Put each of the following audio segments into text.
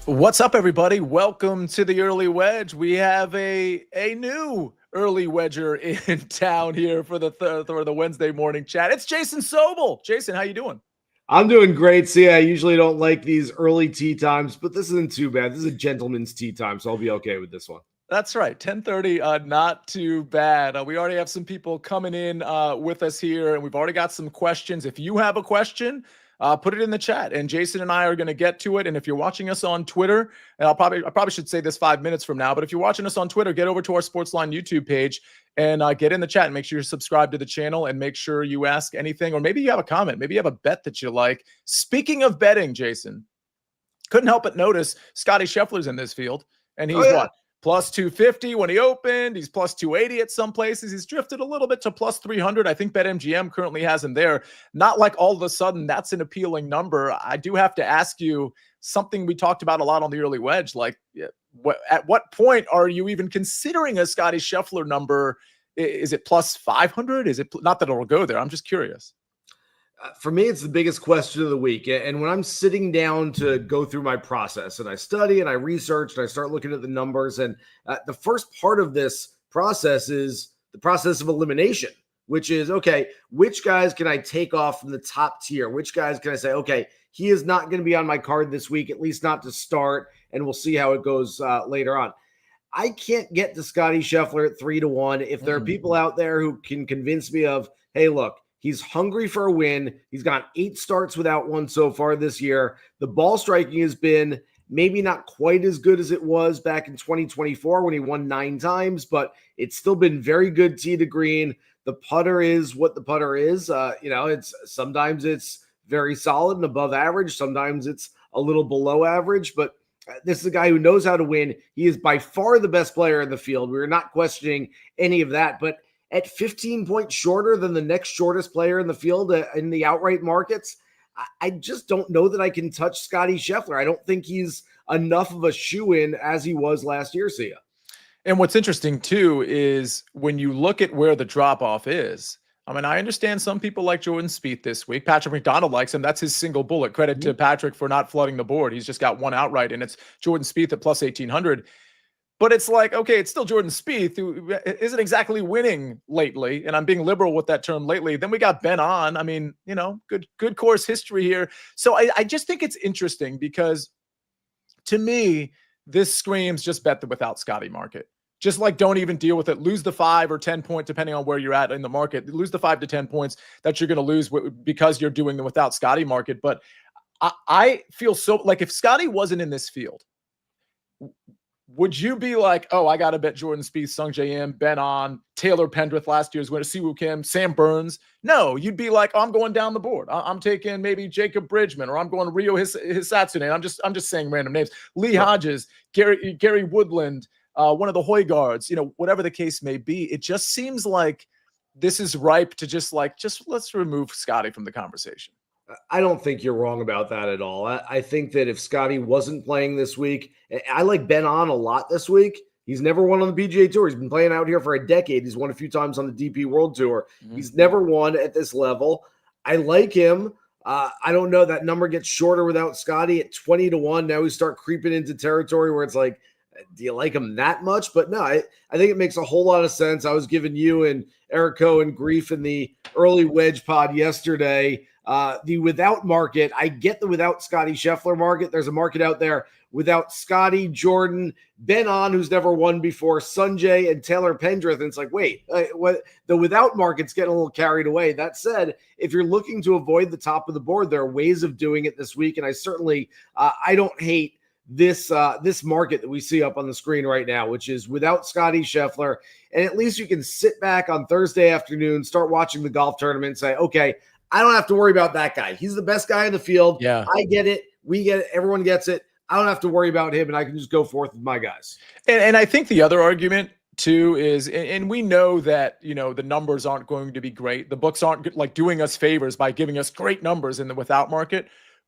What's up, everybody? Welcome to the Early Wedge. We have a new early wedger in town here for the Wednesday morning chat. It's Jason Sobel. Jason, how you doing? I'm doing great. See, I usually don't like these early tea times, but this isn't too bad. This is a gentleman's tea time, so I'll be okay with this one. That's right, 10:30. Not too bad. We already have some people coming in with us here, and we've already got some questions. If you have a question, put it in the chat, and Jason and I are going to get to it. And if you're watching us on Twitter, and I probably should say this 5 minutes from now, but if you're watching us on Twitter, get over to our SportsLine YouTube page and get in the chat and make sure you're subscribed to the channel and make sure you ask anything, or maybe you have a comment, maybe you have a bet that you like. Speaking of betting, Jason, couldn't help but notice Scottie Scheffler's in this field, and he's what? Plus 250 when he opened. He's plus 280 at some places. He's drifted a little bit to plus 300. I think BetMGM currently has him there. Not like all of a sudden that's an appealing number. I do have to ask you something we talked about a lot on the early wedge. Like, at what point are you even considering a Scottie Scheffler number? Is it plus 500? Is it not that it'll go there? I'm just curious. For me, it's the biggest question of the week. And when I'm sitting down to go through my process and I study and I research and I start looking at the numbers, and the first part of this process is the process of elimination, which is, okay, which guys can I take off from the top tier? Which guys can I say, okay, he is not going to be on my card this week, at least not to start, and we'll see how it goes later on. I can't get to Scottie Scheffler at 3-1. If there are people out there who can convince me of, hey, look, he's hungry for a win. He's got 8 starts without one so far this year. The ball striking has been maybe not quite as good as it was back in 2024 when he won 9 times, but it's still been very good tee to green. The putter is what the putter is. It's sometimes it's very solid and above average. Sometimes it's a little below average, but this is a guy who knows how to win. He is by far the best player in the field. We're not questioning any of that, but at 15 points shorter than the next shortest player in the field in the outright markets, I just don't know that I can touch Scottie Scheffler. I don't think he's enough of a shoe-in as he was last year, Sia. And what's interesting, too, is when you look at where the drop-off is, I mean, I understand some people like Jordan Spieth this week. Patrick McDonald likes him. That's his single bullet. Credit to Patrick for not flooding the board. He's just got one outright, and it's Jordan Spieth at plus 1,800. But it's like, okay, it's still Jordan Spieth, who isn't exactly winning lately, and I'm being liberal with that term lately. Then we got Ben on. I mean, good course history here. So I just think it's interesting because, to me, this screams just bet the without Scottie market. Just like don't even deal with it. Lose the 5 or 10 point, depending on where you're at in the market. Lose the 5 to 10 points that you're going to lose because you're doing the without Scottie market. But I feel so like if Scottie wasn't in this field, would you be like, oh, I got to bet Jordan Spieth, Sung Jae Im, Ben On, Taylor Pendrith last year's winner, Siwoo Kim, Sam Burns? No, you'd be like, oh, I'm going down the board. I'm taking maybe Jacob Bridgman, or I'm going Ryo Hisatsune. I'm just saying random names. Lee Hodges, Gary Woodland, one of the Hoygaards, whatever the case may be. It just seems like this is ripe to just let's remove Scottie from the conversation. I don't think you're wrong about that at all. I think that if Scottie wasn't playing this week, I like Ben On a lot this week. He's never won on the PGA Tour. He's been playing out here for a decade. He's won a few times on the DP World Tour. He's never won at this level. I like him. I don't know. That number gets shorter without Scottie at 20-1. Now we start creeping into territory where it's like, do you like him that much? But no, I think it makes a whole lot of sense. I was giving you and Eric Cohen grief in the early wedge pod yesterday. The without market, I get the without Scottie Scheffler market. There's a market out there without Scottie, Jordan, Ben On, who's never won before, Sungjae, and Taylor Pendrith. And it's like, wait, what? The without market's getting a little carried away. That said, if you're looking to avoid the top of the board, there are ways of doing it this week. And I certainly, I don't hate this market that we see up on the screen right now, which is without Scottie Scheffler. And at least you can sit back on Thursday afternoon, start watching the golf tournament and say, okay, I don't have to worry about that guy. He's the best guy in the field. Yeah. I get it. We get it. Everyone gets it. I don't have to worry about him, and I can just go forth with my guys. And I think the other argument too is, and we know that, the numbers aren't going to be great. The books aren't like doing us favors by giving us great numbers in the without market.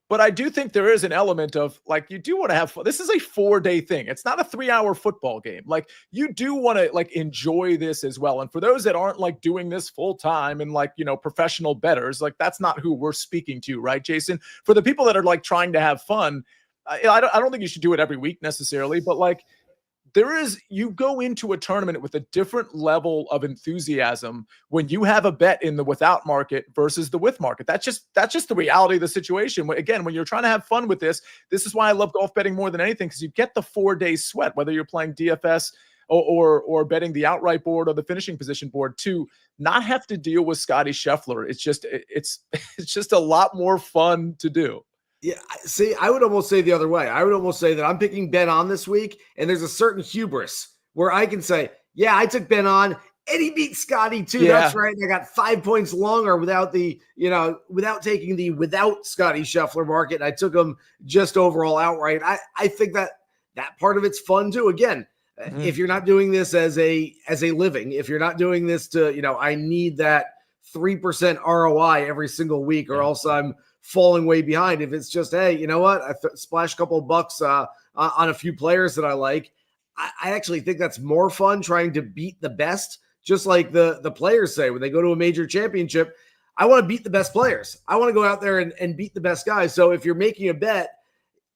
But I do think there is an element of like, you do want to have fun. This is a 4-day thing. It's not a 3-hour football game. Like you do want to like enjoy this as well. And for those that aren't like doing this full time and like, professional bettors, like that's not who we're speaking to, right, Jason? For the people that are like trying to have fun, I don't think you should do it every week necessarily, but like you go into a tournament with a different level of enthusiasm when you have a bet in the without market versus the with market. That's just the reality of the situation. Again, when you're trying to have fun with this is why I love golf betting more than anything, because you get the 4-day sweat, whether you're playing DFS or betting the outright board or the finishing position board, to not have to deal with Scottie Scheffler. It's just a lot more fun to do. Yeah, see, I would almost say the other way. I would almost say that I'm picking Ben on this week, and there's a certain hubris where I can say, yeah, I took Ben on, and he beat Scottie too. Yeah. That's right. I got 5 points longer without taking the without Scottie Scheffler market. I took him just overall outright. I think that part of it's fun too. Again, if you're not doing this as a living, if you're not doing this to, I need that 3% ROI every single week, or else I'm falling way behind. If it's just, hey, you know what, I splash a couple of bucks on a few players that I like, I actually think that's more fun trying to beat the best. Just like the players say when they go to a major championship, I want to beat the best players. I want to go out there and beat the best guys. So if you're making a bet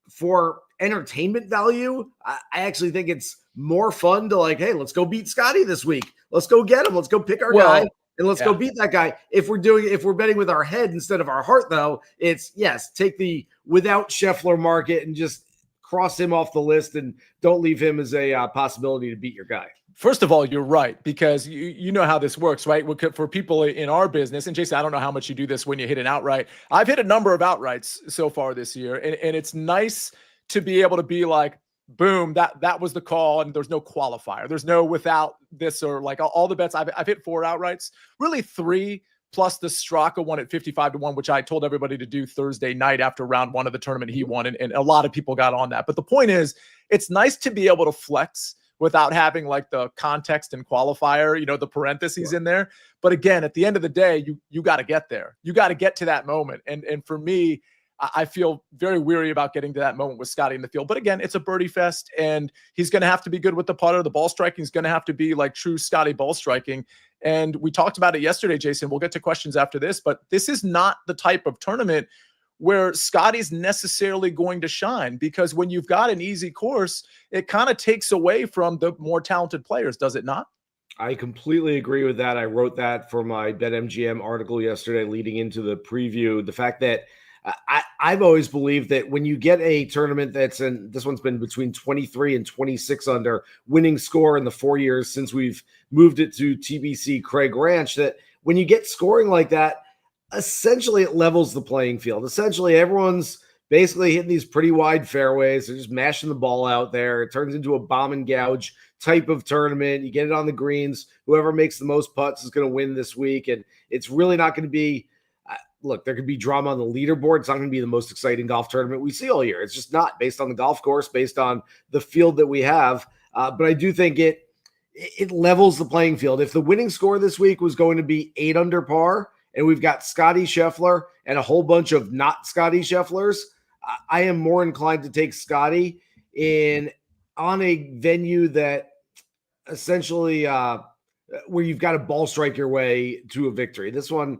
for entertainment value, I actually think it's more fun to like, hey, let's go beat Scottie this week. Let's go get him. Let's go pick our guy. And let's go beat that guy. If we're betting with our head instead of our heart, though, it's take the without Scheffler market and just cross him off the list and don't leave him as a possibility to beat your guy. First of all, you're right, because you know how this works, right? For people in our business, and Jason, I don't know how much you do this when you hit an outright. I've hit a number of outrights so far this year, and it's nice to be able to be like, boom, that was the call, and there's no qualifier. There's no without this, or like all the bets. I've hit 4 outrights, really 3, plus the Straka one at 55-1, which I told everybody to do Thursday night after round 1 of the tournament he won, and a lot of people got on that. But the point is, it's nice to be able to flex without having like the context and qualifier, the parentheses in there. But again, at the end of the day, you got to get there. You got to get to that moment. And for me, I feel very weary about getting to that moment with Scottie in the field. But again, it's a birdie fest, and he's going to have to be good with the putter. The ball striking is going to have to be like true Scottie ball striking. And we talked about it yesterday, Jason. We'll get to questions after this, but this is not the type of tournament where Scottie's necessarily going to shine, because when you've got an easy course, it kind of takes away from the more talented players, does it not? I completely agree with that. I wrote that for my BetMGM article yesterday leading into the preview. The fact that I've always believed that when you get a tournament this one's been between 23 and 26 under winning score in the 4 years since we've moved it to TBC Craig Ranch, that when you get scoring like that, essentially it levels the playing field. Essentially everyone's basically hitting these pretty wide fairways. They're just mashing the ball out there. It turns into a bomb and gouge type of tournament. You get it on the greens. Whoever makes the most putts is going to win this week. And it's really not going to be, look, there could be drama on the leaderboard. It's not going to be the most exciting golf tournament we see all year. It's just not, based on the golf course, based on the field that we have. But I do think it levels the playing field. If the winning score this week was going to be 8 under par, and we've got Scottie Scheffler and a whole bunch of not Scottie Schefflers, I am more inclined to take Scottie on a venue that essentially where you've got to ball strike your way to a victory. This one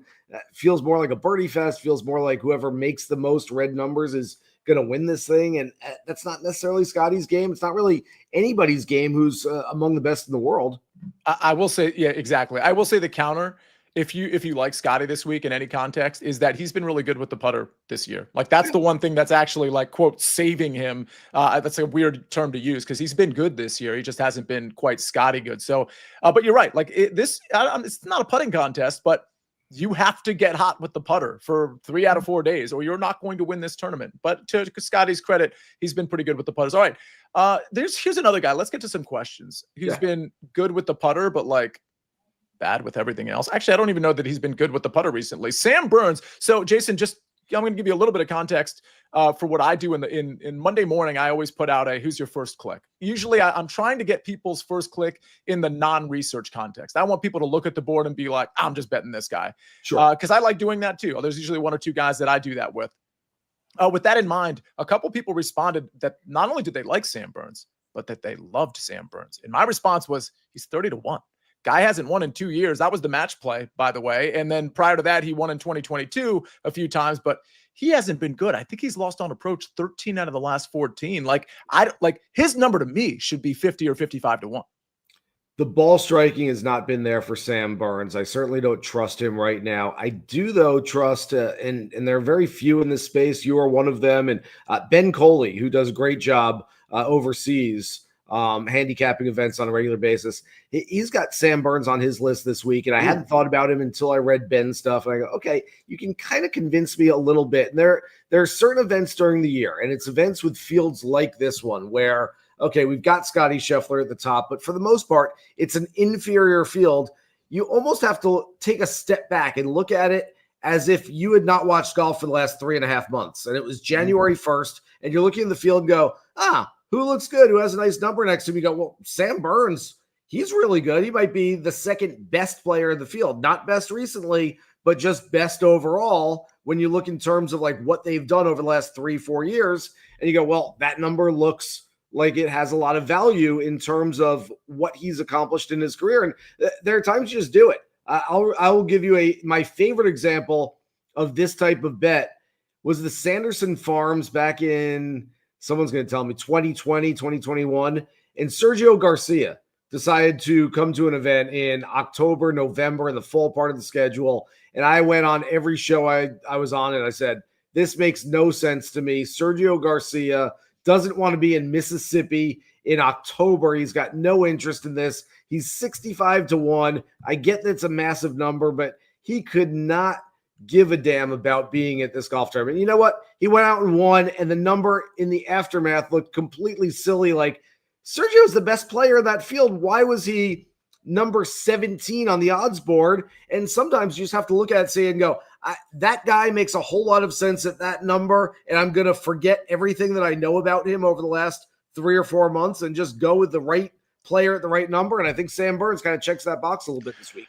feels more like a birdie fest, feels more like whoever makes the most red numbers is going to win this thing. And that's not necessarily Scottie's game. It's not really anybody's game who's among the best in the world. I will say, yeah, exactly. I will say the counter, if you like Scottie this week in any context, is that he's been really good with the putter this year. Like that's the one thing that's actually like, quote, saving him. That's a weird term to use because he's been good this year. He just hasn't been quite Scottie good. So, but you're right. Like it's not a putting contest, but you have to get hot with the putter for 3 out of 4 days, or you're not going to win this tournament. But to Scottie's credit, he's been pretty good with the putters. All right. Here's another guy. Let's get to some questions. He's been good with the putter, but like bad with everything else. Actually, I don't even know that he's been good with the putter recently. Sam Burns. So Jason, I'm going to give you a little bit of context for what I do in Monday morning. I always put out who's your first click. Usually I'm trying to get people's first click in the non-research context. I want people to look at the board and be like, I'm just betting this guy. Sure. Because I like doing that too. There's usually 1 or 2 guys that I do that with. With that in mind, a couple people responded that not only did they like Sam Burns, but that they loved Sam Burns. And my response was, he's 30-1. Guy hasn't won in 2 years. That was the match play, by the way. And then prior to that, he won in 2022 a few times, but he hasn't been good. I think he's lost on approach 13 out of the last 14. Like his number to me should be 50 or 55 to 1. The ball striking has not been there for Sam Burns. I certainly don't trust him right now. I do, though, trust, and there are very few in this space. You are one of them. And Ben Coley, who does a great job overseas handicapping events on a regular basis. He's got Sam Burns on his list this week, and I hadn't thought about him until I read Ben's stuff. And I go, okay, you can kind of convince me a little bit. And there are certain events during the year, and it's events with fields like this one where, okay, we've got Scottie Scheffler at the top, but for the most part, it's an inferior field. You almost have to take a step back and look at it as if you had not watched golf for the last 3.5 months, and it was January 1st, and you're looking at the field and go, who looks good? Who has a nice number next to him? You go, well, Sam Burns, he's really good. He might be the second best player in the field. Not best recently, but just best overall when you look in terms of like what they've done over the last 3-4 years. And you go, well, that number looks like it has a lot of value in terms of what he's accomplished in his career. And there are times you just do it. I will give you my favorite example of this type of bet was the Sanderson Farms back in, someone's going to tell me, 2020, 2021. And Sergio Garcia decided to come to an event in October, November, in the fall part of the schedule. And I went on every show I was on, and I said, this makes no sense to me. Sergio Garcia doesn't want to be in Mississippi in October. He's got no interest in this. He's 65 to 1. I get that it's a massive number, but he could not give a damn about being at this golf tournament. You know what? He went out and won, and the number in the aftermath looked completely silly. Like, Sergio's the best player in that field. Why was he number 17 on the odds board? And sometimes you just have to look at it, say, and go, that guy makes a whole lot of sense at that number, and I'm going to forget everything that I know about him over the last 3 or 4 months and just go with the right player at the right number. And I think Sam Burns kind of checks that box a little bit this week.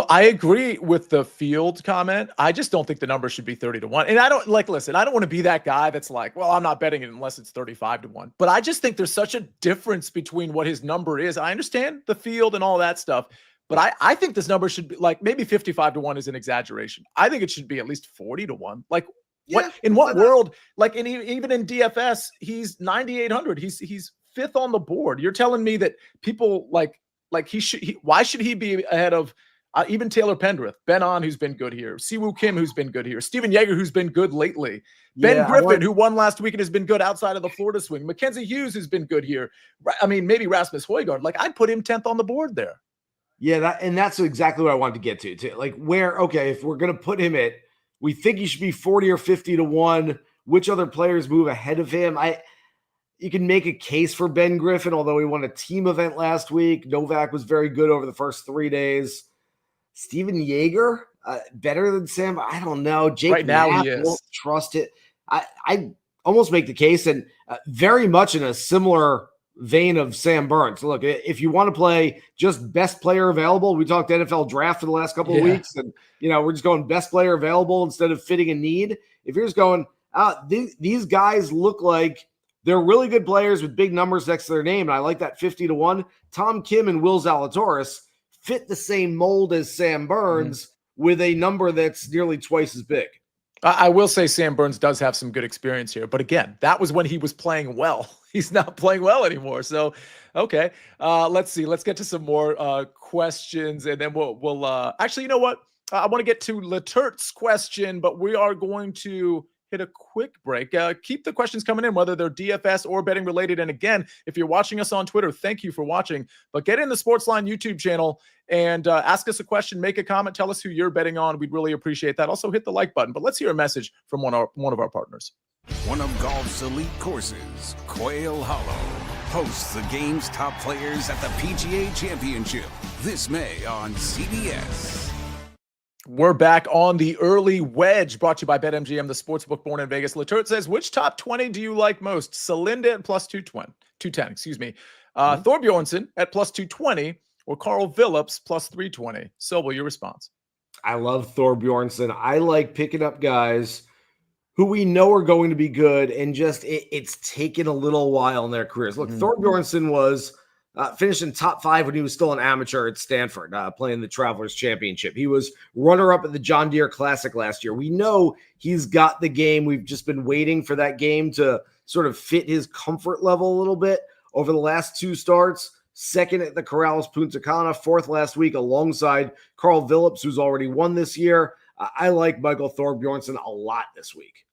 I agree with the field comment. I just don't think the number should be 30 to 1. And I don't listen, I don't want to be that guy that's like, well, I'm not betting it unless it's 35 to 1. But I just think there's such a difference between what his number is. I understand the field and all that stuff, but I think this number should be like maybe 55 to 1 is an exaggeration. I think it should be at least 40 to 1. Like, what world, like even in DFS, he's 9,800. He's fifth on the board. You're telling me that people why should he be ahead of even Taylor Pendrith, Ben On, who's been good here, Siwoo Kim, who's been good here, Steven Yeager, who's been good lately, Ben Griffin, who won last week and has been good outside of the Florida swing, Mackenzie Hughes, who's been good here. I mean, maybe Rasmus Højgaard. Like, I'd put him 10th on the board there. Yeah, that's exactly what I wanted to get to. Like, if we're going to put him at, we think he should be 40 or 50 to 1, which other players move ahead of him? You can make a case for Ben Griffin, although he won a team event last week. Novak was very good over the first 3 days. Steven Yeager, better than Sam? I don't know. Jake right now Knapp, he is. Won't trust it. I almost make the case, and very much in a similar vein of Sam Burns. Look, if you want to play just best player available, we talked NFL draft for the last couple of weeks, and we're just going best player available instead of fitting a need. If you're just going, these guys look like they're really good players with big numbers next to their name, and I like that 50 to 1. Tom Kim and Will Zalatoris fit the same mold as Sam Burns with a number that's nearly twice as big. I will say Sam Burns does have some good experience here, but again, that was when he was playing well. He's not playing well anymore. So, okay, let's see. Let's get to some more questions, and then we'll actually, you know what? I want to get to Laturt's question, but we are going to hit a quick break. Keep the questions coming in, whether they're DFS or betting related. And again, if you're watching us on Twitter, thank you for watching. But get in the SportsLine YouTube channel and ask us a question, make a comment, tell us who you're betting on. We'd really appreciate that. Also, hit the like button. But let's hear a message from one of our partners. One of golf's elite courses, Quail Hollow, hosts the game's top players at the PGA Championship this May on CBS. We're back on the early wedge, brought to you by BetMGM, the sportsbook born in Vegas. Laturt says, which top 20 do you like most? Celinda at plus 210, excuse me. Thorbjornsen at plus 220 or Carl Phillips plus 320. Sobel, your response. I love Thorbjornsen. I like picking up guys who we know are going to be good and just it's taken a little while in their careers. Look, Thorbjornsen was finished in top 5 when he was still an amateur at Stanford, playing the Travelers Championship. He was runner-up at the John Deere Classic last year. We know he's got the game. We've just been waiting for that game to sort of fit his comfort level a little bit. Over the last 2 starts, second at the Corrales Punta Cana, 4th last week alongside Carl Phillips, who's already won this year. I like Michael Thorbjornsen a lot this week.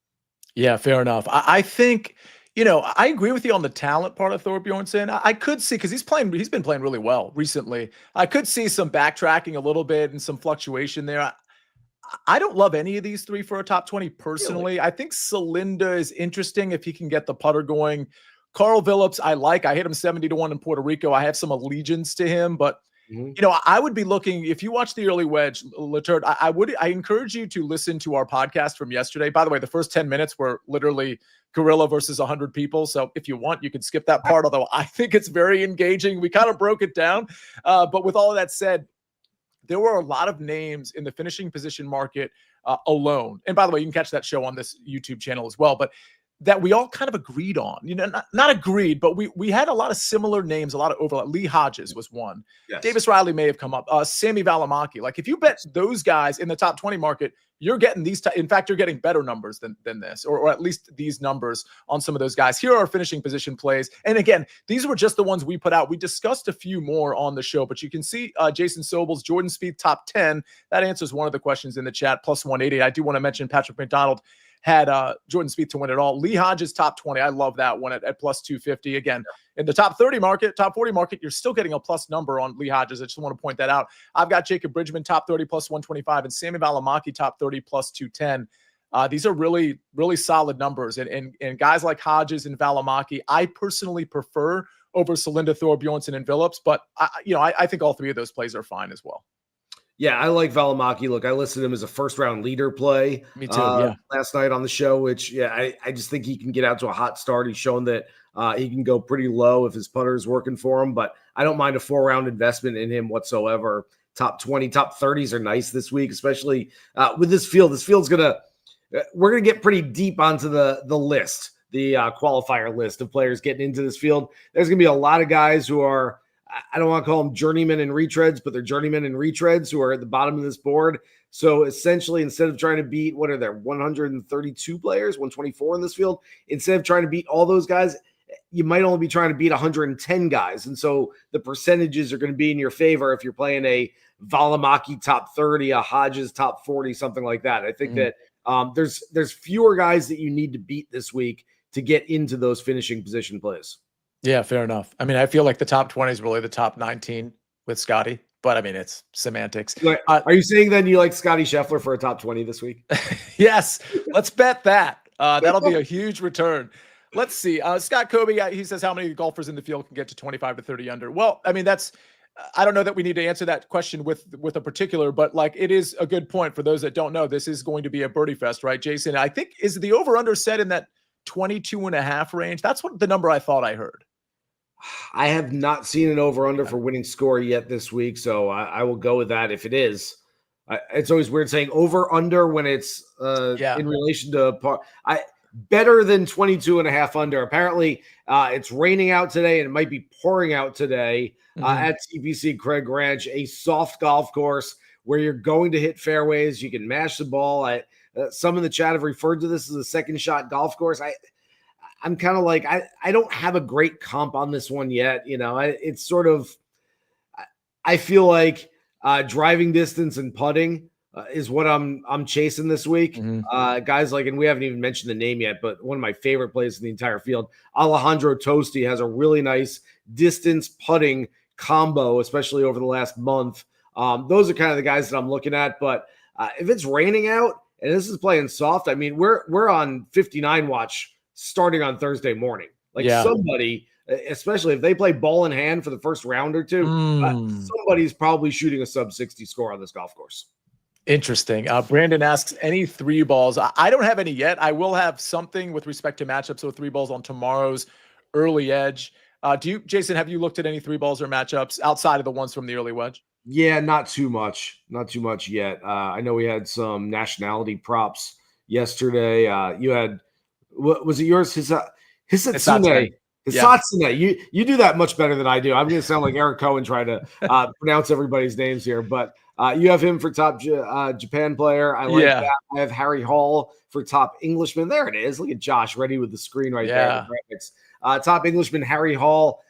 Yeah, fair enough. I think, I agree with you on the talent part of Thorbjornsen. I could see, because he's been playing really well recently. I could see some backtracking a little bit and some fluctuation there. I don't love any of these 3 for a top 20 personally. Really? I think Salinda is interesting if he can get the putter going. Carl Phillips, I hit him 70-1 in Puerto Rico. I have some allegiance to him, but I would be looking, if you watch the early wedge, Letert, I encourage you to listen to our podcast from yesterday. By the way, the first 10 minutes were literally gorilla versus 100 people. So if you want, you can skip that part, although I think it's very engaging. We kind of broke it down. But with all of that said, there were a lot of names in the finishing position market alone. And by the way, you can catch that show on this YouTube channel as well. But that we all kind of agreed on, not agreed, but we had a lot of similar names, a lot of overlap. Lee Hodges was one. Yes. Davis Riley may have come up. Sammy Valimaki. Like if you bet those guys in the top 20 market, you're getting these. In fact, you're getting better numbers than this, or at least these numbers on some of those guys. Here are our finishing position plays. And again, these were just the ones we put out. We discussed a few more on the show, but you can see Jason Sobel's Jordan Spieth top 10. That answers one of the questions in the chat, plus 180. I do want to mention Patrick McDonald had Jordan Spieth to win it all. Lee Hodges top 20. I love that one at plus 250. Again, in the top 30 market, top 40 market, you're still getting a plus number on Lee Hodges. I just want to point that out. I've got Jacob Bridgman top 30 plus 125 and Sammy Valimaki top 30 plus 210. These are really, really solid numbers. And guys like Hodges and Valimaki, I personally prefer over Salinda, Thorbjornsen, and Phillips. But I think all 3 of those plays are fine as well. Yeah, I like Valimaki. Look, I listed him as a first-round leader play. Me too, last night on the show, which, I just think he can get out to a hot start. He's shown that he can go pretty low if his putter is working for him, but I don't mind a 4-round investment in him whatsoever. Top 20, top 30s are nice this week, especially with this field. This field's we're going to get pretty deep onto the list, the qualifier list of players getting into this field. There's going to be a lot of guys who are, I don't want to call them journeymen and retreads, but they're journeymen and retreads who are at the bottom of this board. So essentially, instead of trying to beat, 132 players, 124 in this field, instead of trying to beat all those guys, you might only be trying to beat 110 guys. And so the percentages are going to be in your favor if you're playing a Valimaki top 30, a Hodges top 40, something like that. I think that there's fewer guys that you need to beat this week to get into those finishing position plays. Yeah, fair enough. I mean, I feel like the top 20 is really the top 19 with Scottie, but I mean, it's semantics. Are you saying then you like Scottie Scheffler for a top 20 this week? Yes, let's bet that. That'll be a huge return. Let's see. Scott Kobe, he says how many golfers in the field can get to 25 to 30 under. Well, I mean, I don't know that we need to answer that question with a particular, but like it is a good point for those that don't know. This is going to be a birdie fest, right, Jason? I think is the over under set in that 22.5 range. That's what the number I thought I heard. I have not seen an over-under for winning score yet this week, so I will go with that if it is. It's always weird saying over-under when it's in relation to par. Better than 22.5 under. Apparently, it's raining out today, and it might be pouring out today at TPC Craig Ranch, a soft golf course where you're going to hit fairways. You can mash the ball. Some in the chat have referred to this as a second-shot golf course. I'm kind of like, I don't have a great comp on this one yet. It's sort of, I feel like driving distance and putting is what I'm chasing this week. Guys like, and we haven't even mentioned the name yet, but one of my favorite plays in the entire field, Alejandro Tosti, has a really nice distance putting combo, especially over the last month. Those are kind of the guys that I'm looking at, but if it's raining out and this is playing soft, I mean, we're on 59 watch starting on Thursday morning. Somebody, especially if they play ball in hand for the first round or two, somebody's probably shooting a sub 60 score on this golf course. Interesting. Brandon asks, any 3 balls? I don't have any yet. I will have something with respect to matchups. So 3 balls on tomorrow's early edge. Jason, have you looked at any 3 balls or matchups outside of the ones from the early wedge? Yeah, not too much yet. I know we had some nationality props yesterday. You had, what was it yours? Hisatsune. Satsune. You do that much better than I do. I'm going to sound like Eric Cohen trying to pronounce everybody's names here, but you have him for top Japan player. I like that. I have Harry Hall for top Englishman. There it is. Look at Josh ready with the screen right there. The graphics. Top Englishman, Harry Hall.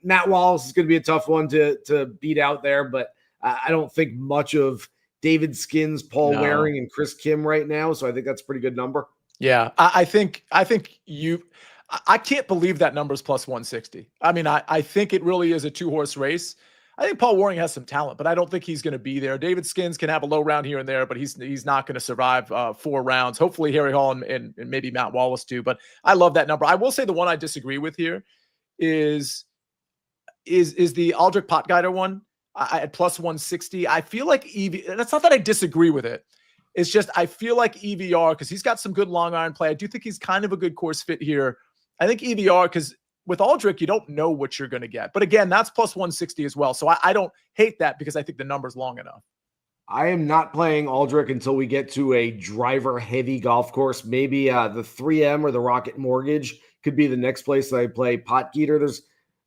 Matt Wallace is going to be a tough one to beat out there, but I don't think much of David Skins, Paul Waring, and Chris Kim right now. So I think that's a pretty good number. Yeah, I think I can't believe that number's plus 160. I mean, I think it really is a 2-horse race. I think Paul Waring has some talent, but I don't think he's going to be there. David Skins can have a low round here and there, but he's not going to survive 4 rounds. Hopefully Harry Hall and maybe Matt Wallace do, but I love that number. I will say the one I disagree with here is the Aldrich Potgieter one at plus 160. I feel like that's not that I disagree with it. It's just I feel like EVR, because he's got some good long iron play. I do think he's kind of a good course fit here. I think EVR, because with Aldrich, you don't know what you're going to get. But again, that's plus 160 as well. So I don't hate that because I think the number's long enough. I am not playing Aldrich until we get to a driver-heavy golf course. Maybe the 3M or the Rocket Mortgage could be the next place that I play Potgieter.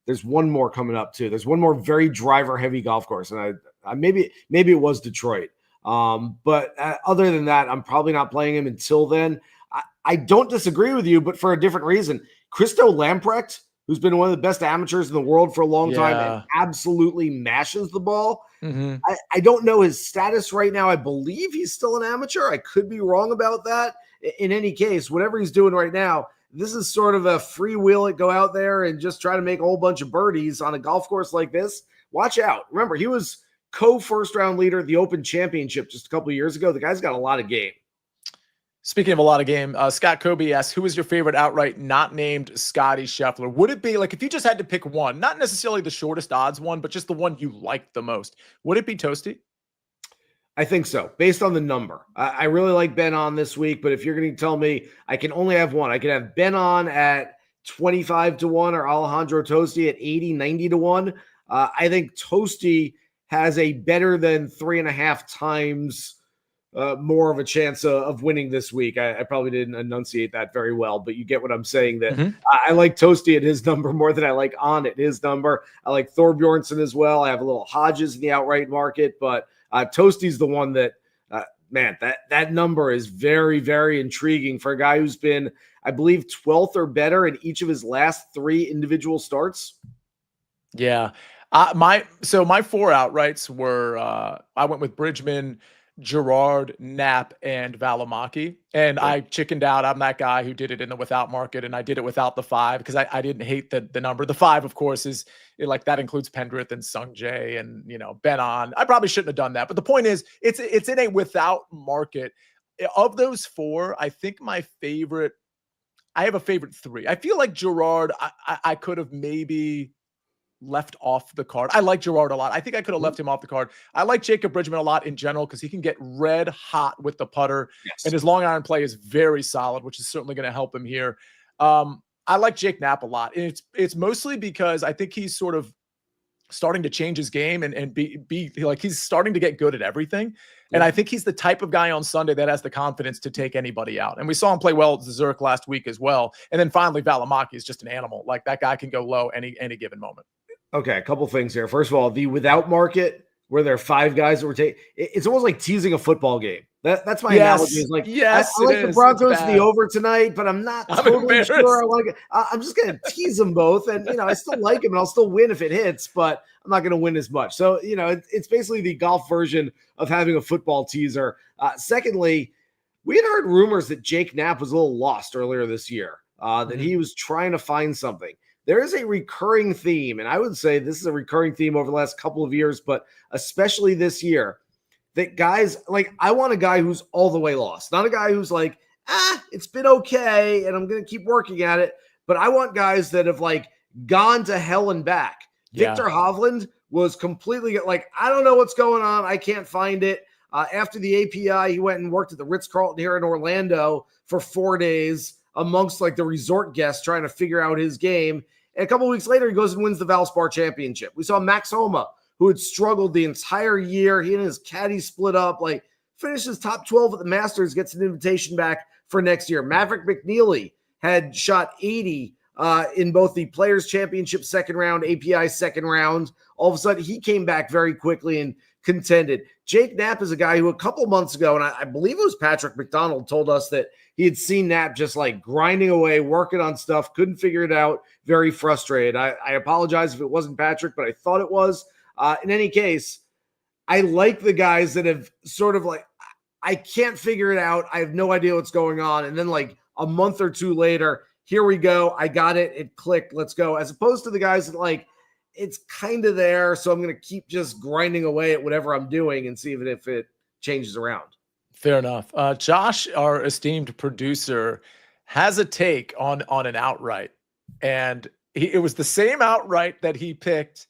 There's one more coming up too. There's one more very driver-heavy golf course, and I maybe it was Detroit. But other than that, I'm probably not playing him until then. I don't disagree with you, but for a different reason. Christo Lamprecht, who's been one of the best amateurs in the world for a long time and absolutely mashes the ball. Mm-hmm. I don't know his status right now. I believe he's still an amateur. I could be wrong about that. In any case, whatever he's doing right now, this is sort of a free wheel it, go out there and just try to make a whole bunch of birdies on a golf course like this. Watch out. Remember, he was co-first round leader at the Open Championship just a couple of years ago. The guy's got a lot of game. Speaking of a lot of game, Scott Kobe asks, who is your favorite outright not named Scottie Scheffler? Would it be, like, if you just had to pick one, not necessarily the shortest odds one, but just the one you liked the most, would it be Toasty? I think so, based on the number. I really like Ben On this week, but if you're going to tell me I can only have one, I can have Ben On at 25 to 1 or Alejandro Toasty at 80, 90 to 1. I think Toasty has a better than 3.5 times more of a chance of winning this week. I probably didn't enunciate that very well, but you get what I'm saying, that I like Toasty at his number more than I like On at his number. I like Thorbjornsen as well. I have a little Hodges in the outright market, but Toasty's the one that, man, that number is very, very intriguing for a guy who's been, I believe, 12th or better in each of his last 3 individual starts. Yeah. My 4 outrights were, I went with Bridgman, Gerard, Knapp, and Valimaki. And I chickened out. I'm that guy who did it in the without market, and I did it without the 5 because I didn't hate the number. The 5, of course, is like that includes Pendrith and Sung Jae and, Ben On. I probably shouldn't have done that. But the point is, it's in a without market. Of those 4, I think my favorite, I have a favorite 3. I feel like Gerard, I could have maybe left off the card. I like Gerard a lot. I think I could have left him off the card. I like Jacob Bridgman a lot in general because he can get red hot with the putter, and his long iron play is very solid, which is certainly going to help him here. I like Jake Knapp a lot, and it's mostly because I think he's sort of starting to change his game and be like, he's starting to get good at everything. And I think he's the type of guy on Sunday that has the confidence to take anybody out. And we saw him play well at Zurich last week as well. And then finally, Valimaki is just an animal. Like, that guy can go low any given moment. Okay, a couple things here. First of all, the without market, where there are 5 guys that were taking, it's almost like teasing a football game. That's my analogy. Is like, I like the Broncos to the over tonight, but I'm not totally sure I like it. I'm just going to tease them both. And, I still like them, and I'll still win if it hits, but I'm not going to win as much. So, it's basically the golf version of having a football teaser. Secondly, we had heard rumors that Jake Knapp was a little lost earlier this year, that he was trying to find something. There is a recurring theme, and I would say this is a recurring theme over the last couple of years, but especially this year, that guys, like, I want a guy who's all the way lost, not a guy who's like, it's been okay, and I'm going to keep working at it, but I want guys that have, like, gone to hell and back. Victor Hovland was completely like, I don't know what's going on. I can't find it. After the API, he went and worked at the Ritz-Carlton here in Orlando for 4 days amongst, like, the resort guests trying to figure out his game. And a couple of weeks later, he goes and wins the Valspar Championship. We saw Max Homa, who had struggled the entire year. He and his caddy split up, like, finishes top 12 at the Masters, gets an invitation back for next year. Maverick McNeely had shot 80 in both the Players Championship second round, API second round. All of a sudden, he came back very quickly and contended. Jake Knapp is a guy who a couple months ago, and I believe it was Patrick McDonald, told us that he had seen Knapp just like grinding away, working on stuff, couldn't figure it out, very frustrated. I apologize if it wasn't Patrick, but I thought it was. In any case, I like the guys that have sort of like, I can't figure it out. I have no idea what's going on. And then like a month or two later, here we go. I got it. It clicked. Let's go. As opposed to the guys that like, it's kind of there. So I'm going to keep just grinding away at whatever I'm doing and see if it changes around. Fair enough. Josh, our esteemed producer, has a take on an outright. And it was the same outright that he picked.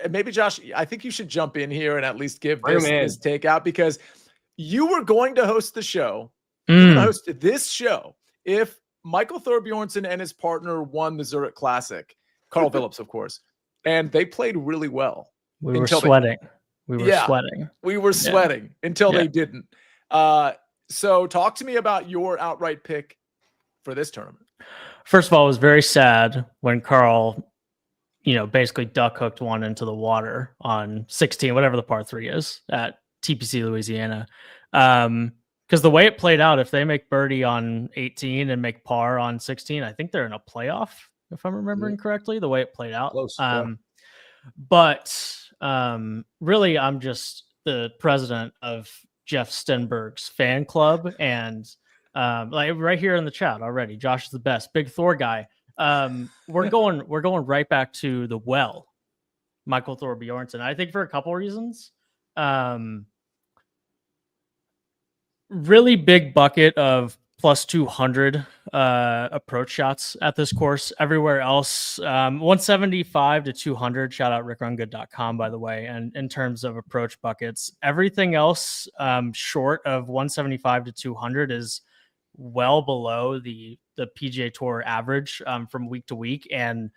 Maybe, Josh, I think you should jump in here and at least give this take out, because you were going to host the show. You were going to host this show if Michael Thorbjornsen and his partner won the Zurich Classic. Carl Phillips, of course. And they played really well. We were sweating. We were sweating until they didn't. So talk to me about your outright pick for this tournament. First of all, it was very sad when Carl, basically duck hooked one into the water on 16, whatever the par 3 is at TPC Louisiana. Because the way it played out, if they make birdie on 18 and make par on 16, I think they're in a playoff, if I'm remembering correctly, the way it played out. Close, But really, I'm just the president of Jeff Stenberg's fan club. And like right here in the chat already, Josh is the best, big Thor guy. We're going right back to the well, Michael Thorbjornsen. I think for a couple reasons. Really big bucket of plus 200 approach shots at this course. Everywhere else, 175 to 200. Shout out rickrungood.com, by the way. And in terms of approach buckets, everything else short of 175 to 200 is well below the PGA Tour average from week to week, and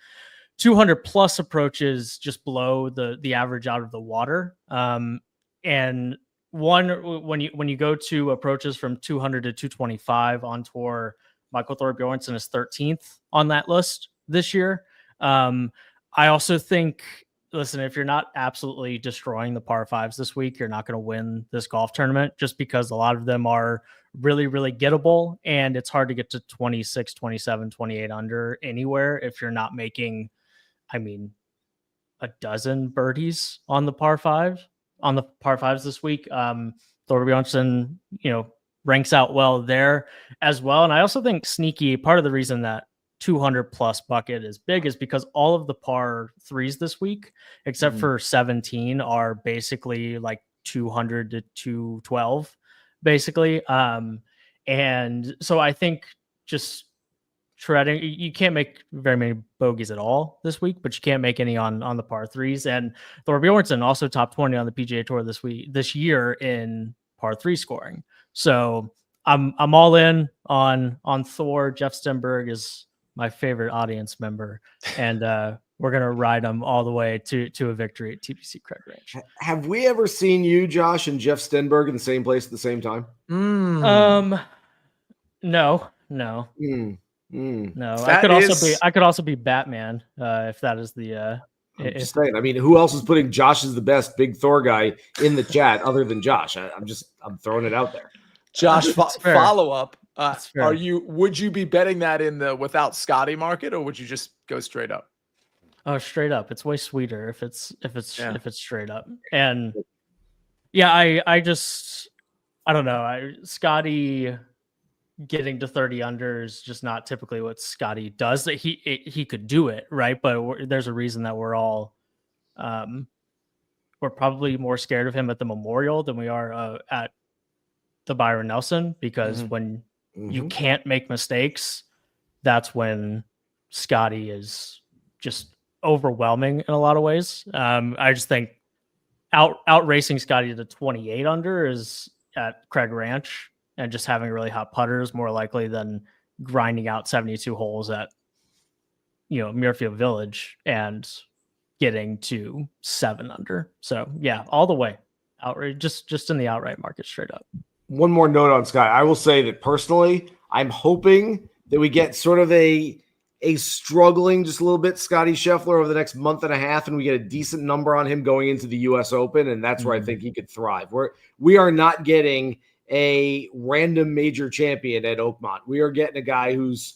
200 plus approaches just below the average out of the water. And when you go to approaches from 200 to 225 on tour, Michael Thorbjornsen is 13th on that list this year. I also think, listen, if you're not absolutely destroying the par 5s this week, you're not going to win this golf tournament, just because a lot of them are really, really gettable, and it's hard to get to 26, 27, 28 under anywhere if you're not making, a dozen birdies on the par 5s this week. Thorbjornsen, ranks out well there as well. And I also think sneaky, part of the reason that 200 plus bucket is big is because all of the par 3s this week, except for 17, are basically like 200 to 212, basically. And so I think just treading, you can't make very many bogeys at all this week, but you can't make any on the par 3s. And Thorbjornsen also top 20 on the PGA Tour this year in par 3 scoring. So I'm all in on Thor. Jeff Stenberg is my favorite audience member, and we're gonna ride him all the way to a victory at TPC Craig Ranch. Have we ever seen you, Josh, and Jeff Stenberg in the same place at the same time? No. No, I could also be Batman if that is the. I'm just saying. Who else is putting Josh is the best big Thor guy in the chat other than Josh? I'm throwing it out there. Josh, follow up. Would you be betting that in the without Scottie market, or would you just go straight up? Oh, straight up. It's way sweeter if it's straight up. And yeah, I don't know. Scottie getting to 30 under is just not typically what Scottie does. That he could do it, right? But there's a reason that we're all we're probably more scared of him at the Memorial than we are at the Byron Nelson, because when you can't make mistakes, that's when Scottie is just overwhelming in a lot of ways. I just think out racing Scottie to 28 under is at Craig Ranch, and just having really hot putters more likely than grinding out 72 holes at, Muirfield Village and getting to 7 under. So yeah, all the way outright, just in the outright market straight up. One more note on Scott. I will say that personally, I'm hoping that we get sort of a a struggling just a little bit Scottie Scheffler over the next month and a half, and we get a decent number on him going into the U.S. Open, and that's where I think he could thrive. We are not getting a random major champion at Oakmont. We are getting a guy who's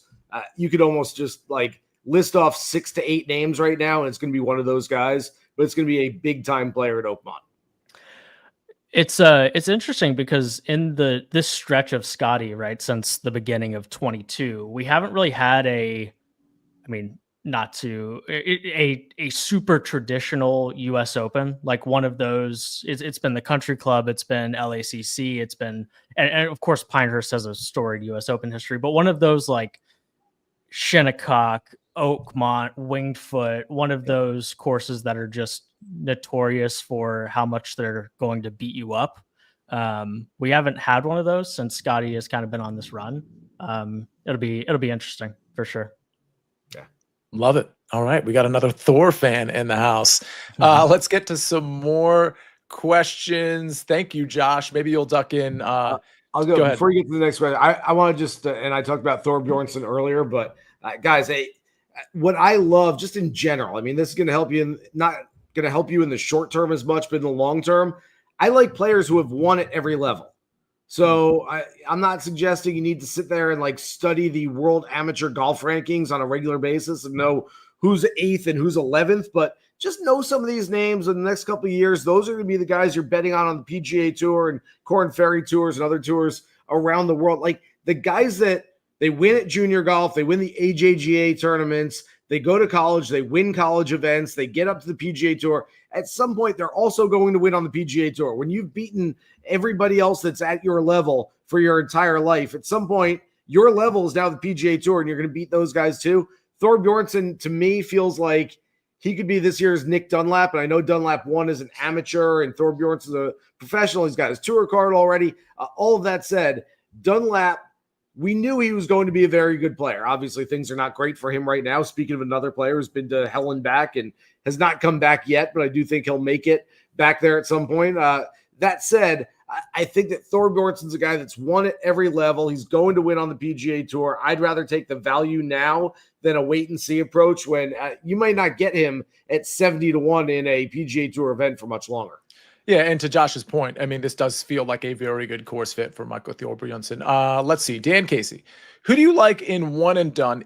you could almost just like list off 6 to 8 names right now, and it's going to be one of those guys, but it's going to be a big-time player at Oakmont. It's interesting because in this stretch of Scottie, right, since the beginning of 22, we haven't really had a super traditional US Open, like one of those. It's been the Country Club, it's been LACC, it's been, and of course Pinehurst has a storied US Open history, but one of those like Shinnecock, Oakmont, Winged Foot, one of those courses that are just notorious for how much they're going to beat you up. We haven't had one of those since Scottie has kind of been on this run. It'll be interesting for sure. Yeah. Love it. All right. We got another Thor fan in the house. Let's get to some more questions. Thank you, Josh. Maybe you'll duck in. I'll go before you get to the next question. I want to just, and I talked about Thor Bjornsson earlier, but guys, what I love just in general, I mean, this is going to help you, not going to help you in the short term as much, but in the long term, I like players who have won at every level. So I'm not suggesting you need to sit there and like study the world amateur golf rankings on a regular basis and know who's 8th and who's 11th, but just know some of these names in the next couple of years. Those are going to be the guys you're betting on the PGA Tour and Corn Ferry Tours and other tours around the world. Like the guys that they win at junior golf, they win the AJGA tournaments, they go to college, they win college events, they get up to the PGA Tour. At some point, they're also going to win on the PGA Tour. When you've beaten everybody else that's at your level for your entire life, at some point, your level is now the PGA Tour, and you're going to beat those guys too. Thor Bjornsson, to me, feels like he could be this year's Nick Dunlap, and I know Dunlap won as an amateur, and Thor Bjornsson's a professional. He's got his tour card already. All of that said, Dunlap, we knew he was going to be a very good player. Obviously, things are not great for him right now. Speaking of another player who's been to hell and back and has not come back yet, but I do think he'll make it back there at some point. That said, I think that Thor Bjornsson's a guy that's won at every level. He's going to win on the PGA Tour. I'd rather take the value now than a wait-and-see approach when you might not get him at 70-1 in a PGA Tour event for much longer. Yeah, and to Josh's point, I mean, this does feel like a very good course fit for Michael Thor Bjornsson. Let's see. Dan Casey, who do you like in one and done?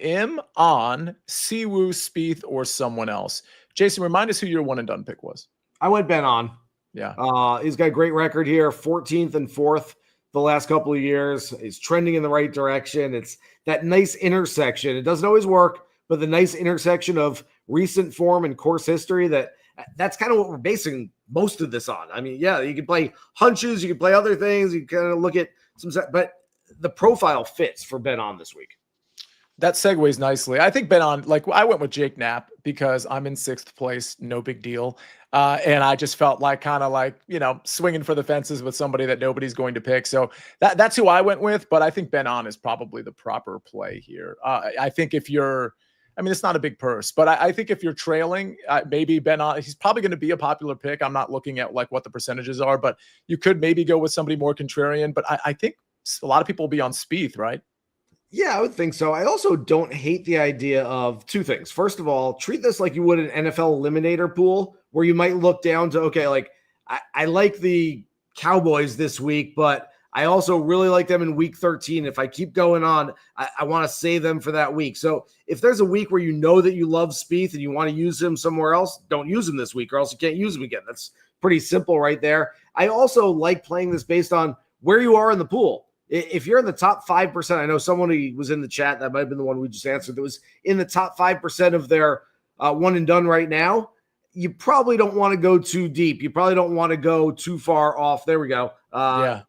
On Siwoo, Spieth, or someone else? Jason, remind us who your one and done pick was. I went Ben on. Yeah. He's got a great record here, 14th and 4th the last couple of years. He's trending in the right direction. It's that nice intersection. It doesn't always work, but the nice intersection of recent form and course history that's kind of what we're basing most of this on. I mean, yeah, you can play hunches, you can play other things, you kind of look at some, but the profile fits for Ben on this week. That segues nicely. I think Ben on, like I went with Jake Knapp because I'm in 6th place, no big deal. And I just felt like kind of like, swinging for the fences with somebody that nobody's going to pick. So that's who I went with, but I think Ben on is probably the proper play here. I think if you're, it's not a big purse, but I think if you're trailing, maybe Ben on, he's probably going to be a popular pick. I'm not looking at like what the percentages are, but you could maybe go with somebody more contrarian. But I think a lot of people will be on Spieth, right? Yeah, I would think so. I also don't hate the idea of two things. First of all, treat this like you would an NFL eliminator pool where you might look down to, okay, like I like the Cowboys this week, but I also really like them in week 13. If I keep going on, I want to save them for that week. So if there's a week where you know that you love Spieth and you want to use him somewhere else, don't use him this week or else you can't use him again. That's pretty simple right there. I also like playing this based on where you are in the pool. If you're in the top 5%, I know someone who was in the chat, that might have been the one we just answered, that was in the top 5% of their one and done right now. You probably don't want to go too deep. You probably don't want to go too far off. There we go.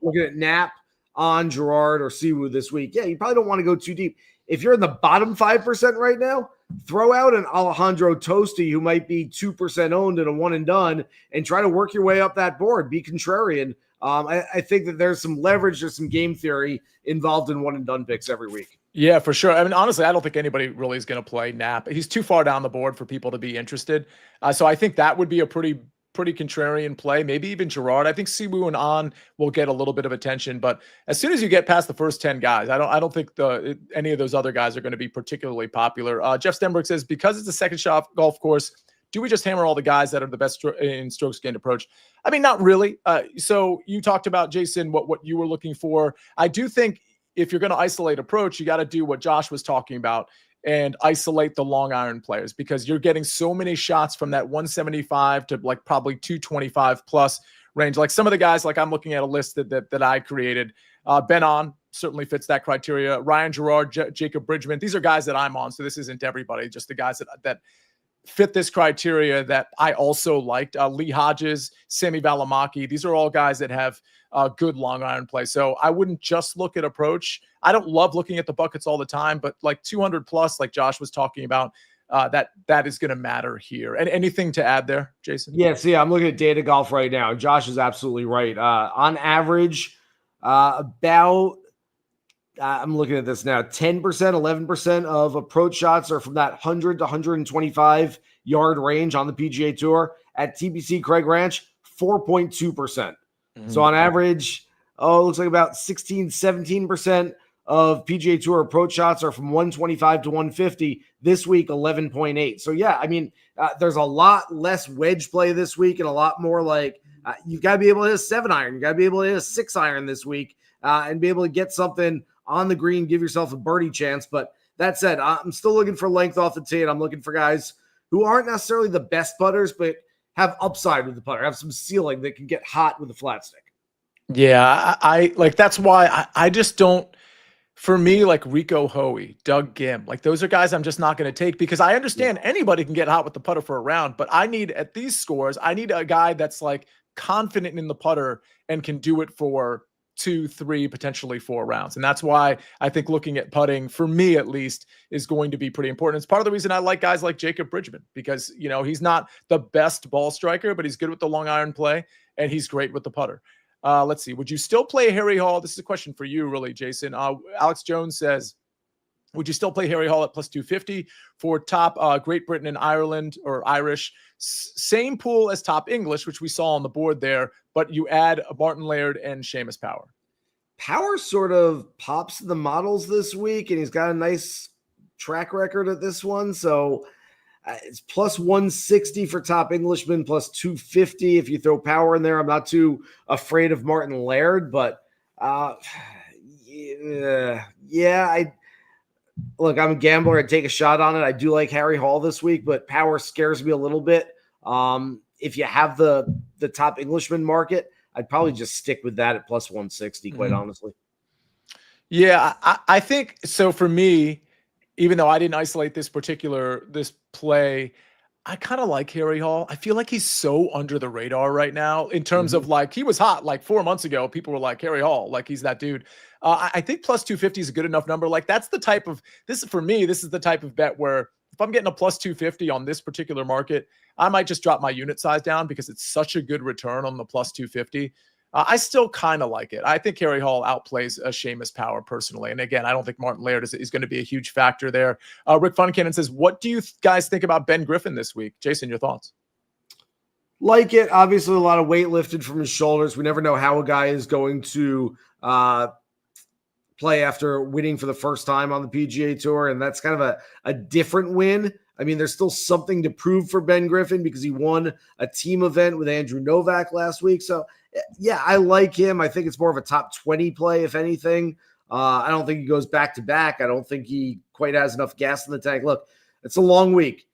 Looking at Knapp, on Gerard, or Siwoo this week. Yeah, you probably don't want to go too deep. If you're in the bottom 5% right now, throw out an Alejandro Tosti who might be 2% owned in a one and done and try to work your way up that board. Be contrarian. I think that there's some leverage, there's some game theory involved in one and done picks every week. Yeah, for sure. Honestly, I don't think anybody really is going to play Knapp. He's too far down the board for people to be interested. So I think that would be a pretty pretty contrarian play, maybe even Gerard. I think Siwoo and An will get a little bit of attention, but as soon as you get past the first 10 guys, I don't think any of those other guys are going to be particularly popular. Jeff Stenberg says, because it's a second shot golf course, do we just hammer all the guys that are the best in strokes gained approach? I mean, not really. So you talked about, Jason, what you were looking for. I do think if you're going to isolate approach, you got to do what Josh was talking about and isolate the long iron players, because you're getting so many shots from that 175 to like probably 225 plus range. Like some of the guys, like I'm looking at a list that I created. Ben On certainly fits that criteria. Ryan Gerard, Jacob Bridgman. These are guys that I'm on. So this isn't everybody, just the guys that fit this criteria that I also liked. Lee Hodges, Sami Valimaki. These are all guys that have good long iron play. So I wouldn't just look at approach. I don't love looking at the buckets all the time, but like 200 plus, like Josh was talking about, that is going to matter here. And anything to add there, Jason? Yes. Yeah. I'm looking at data golf right now. Josh is absolutely right. On average, I'm looking at this now, 10%, 11% of approach shots are from that 100 to 125 yard range on the PGA Tour. At TPC Craig Ranch, 4.2%. Mm-hmm. So on average, it looks like about 16, 17% of PGA Tour approach shots are from 125 to 150. This week, 11.8. So yeah, I mean, there's a lot less wedge play this week and a lot more like you've got to be able to hit a 7-iron. You got to be able to hit a 6-iron this week and be able to get something on the green, give yourself a birdie chance. But that said, I'm still looking for length off the tee, and I'm looking for guys who aren't necessarily the best putters, but have upside with the putter, have some ceiling that can get hot with a flat stick. Yeah, I like, that's why I just don't, for me, like Rico Hoey, Doug Gim, like those are guys I'm just not going to take, because I understand anybody can get hot with the putter for a round, but I need, at these scores, I need a guy that's like confident in the putter and can do it for 2, 3, potentially 4 rounds. And that's why I think looking at putting, for me at least, is going to be pretty important. It's part of the reason I like guys like Jacob Bridgman, because, you know, he's not the best ball striker, but he's good with the long iron play and he's great with the putter. Let's see. Would you still play Harry Hall? This is a question for you, really, Jason. Alex Jones says, would you still play Harry Hall at plus 250 for top Great Britain and Ireland or Irish? Same pool as top English, which we saw on the board there, but you add Martin Laird and Seamus Power. Power sort of pops the models this week, and he's got a nice track record at this one. So it's plus 160 for top Englishman, plus 250 if you throw Power in there. I'm not too afraid of Martin Laird, but look, I'm a gambler. I'd take a shot on it. I do like Harry Hall this week, but Power scares me a little bit. If you have the top Englishman market, I'd probably just stick with that at plus 160, quite honestly. Yeah, I think so. For me, even though I didn't isolate this play, I kind of like Harry Hall. I feel like he's so under the radar right now in terms of like, he was hot like 4 months ago. People were like, Harry Hall, like he's that dude. I think plus 250 is a good enough number. Like that's the type of, this is the type of bet where if I'm getting a plus 250 on this particular market, I might just drop my unit size down because it's such a good return on the plus 250. I still kind of like it. I think Harry Hall outplays a Seamus Power personally. And again, I don't think Martin Laird is going to be a huge factor there. Rick Funcannon says, what do you guys think about Ben Griffin this week? Jason, your thoughts? Like it. Obviously, a lot of weight lifted from his shoulders. We never know how a guy is going to play after winning for the first time on the PGA Tour. And that's kind of a different win. I mean, there's still something to prove for Ben Griffin because he won a team event with Andrew Novak last week. So, yeah, I like him. I think it's more of a top 20 play, if anything. I don't think he goes back-to-back. I don't think he quite has enough gas in the tank. Look, it's a long week.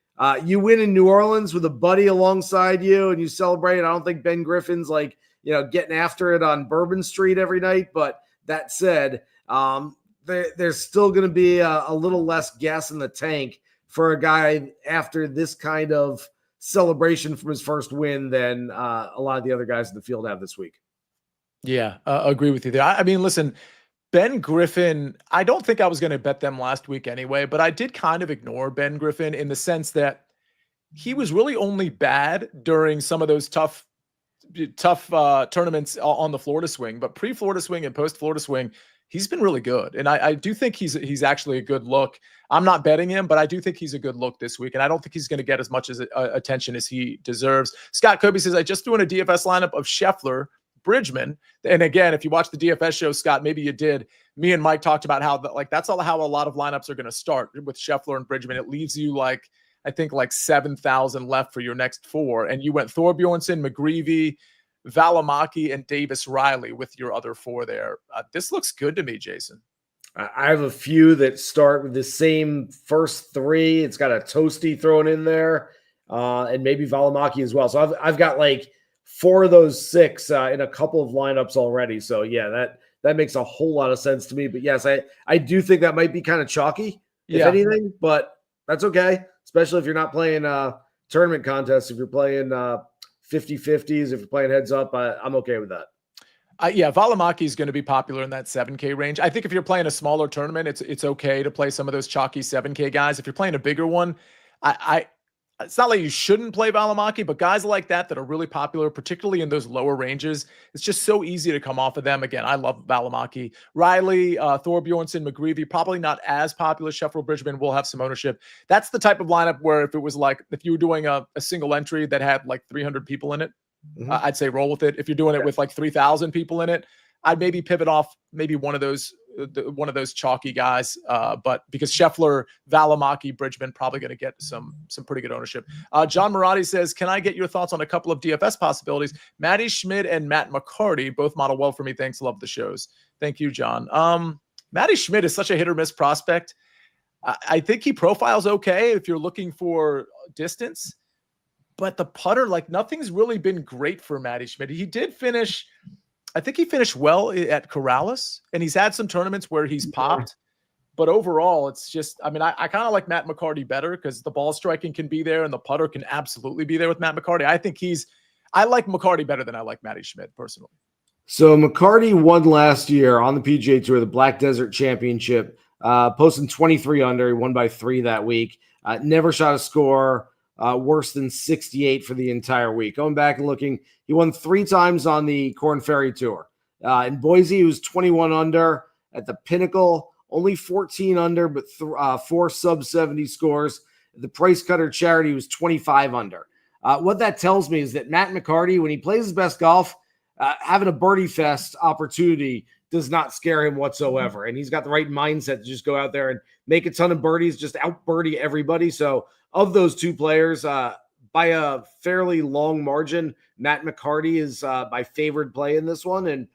You win in New Orleans with a buddy alongside you and you celebrate. I don't think Ben Griffin's like, getting after it on Bourbon Street every night. But that said, there's still going to be a little less gas in the tank for a guy after this kind of celebration from his first win than a lot of the other guys in the field have this week. Yeah, agree with you there. I mean, listen, Ben Griffin, I don't think I was going to bet them last week anyway, but I did kind of ignore Ben Griffin in the sense that he was really only bad during some of those tough tough tournaments on the Florida swing, but pre-Florida swing and post-Florida swing, he's been really good. And I do think he's actually a good look. I'm not betting him, but I do think he's a good look this week. And I don't think he's going to get as much as attention as he deserves. Scott Kobe says, I just threw in a DFS lineup of Scheffler, Bridgman. And again, if you watch the DFS show, Scott, maybe you did. Me and Mike talked about how that's how a lot of lineups are going to start with Scheffler and Bridgman. It leaves you I think 7,000 left for your next four. And you went Thorbjornsen, McGreevy, Valimaki, and Davis Riley with your other four there. This looks good to me, Jason. I have a few that start with the same first three. It's got a Toasty thrown in there, and maybe Valimaki as well. So I've got 4 of those 6 in a couple of lineups already. So yeah, that makes a whole lot of sense to me. But yes, I do think that might be kind of chalky, if anything, but that's okay, especially if you're not playing tournament contests. If you're playing 50-50s, if you're playing heads up, I'm okay with that. Valimaki is going to be popular in that 7K range. I think if you're playing a smaller tournament, it's okay to play some of those chalky 7K guys. If you're playing a bigger one, it's not like you shouldn't play Valimaki, but guys like that are really popular, particularly in those lower ranges, it's just so easy to come off of them. Again, I love Valimaki. Riley, Thorbjornsen, McGreevy, probably not as popular. Scheffler, Bridgman will have some ownership. That's the type of lineup where if it was if you were doing a single entry that had 300 people in it, I'd say roll with it. If you're doing it with 3,000 people in it, I'd maybe pivot off maybe one of those chalky guys. But because Scheffler, Valimaki, Bridgman probably going to get some pretty good ownership. John Marotti says, can I get your thoughts on a couple of DFS possibilities? Matty Schmidt and Matt McCarty both model well for me. Thanks. Love the shows. Thank you, John. Matty Schmidt is such a hit or miss prospect. I think he profiles okay if you're looking for distance. But the putter, nothing's really been great for Matty Schmidt. He did finish, I think he finished well at Corrales, and he's had some tournaments where he's popped. But overall, it's just, I kind of like Matt McCarty better because the ball striking can be there and the putter can absolutely be there with Matt McCarty. I like McCarty better than I like Matty Schmidt personally. So McCarty won last year on the PGA Tour, the Black Desert Championship, posting 23 under. He won by 3 that week. Never shot a score worse than 68 for the entire week. Going back and looking, he won 3 times on the Korn Ferry Tour. In Boise, he was 21 under. At the Pinnacle, only 14 under, but 4 sub-70 scores. The Price Cutter Charity, he was 25 under. What that tells me is that Matt McCarty, when he plays his best golf, having a birdie fest opportunity does not scare him whatsoever. And he's got the right mindset to just go out there and make a ton of birdies, just out birdie everybody. So of those 2 players, by a fairly long margin, Matt McCarty is my favorite play in this one. And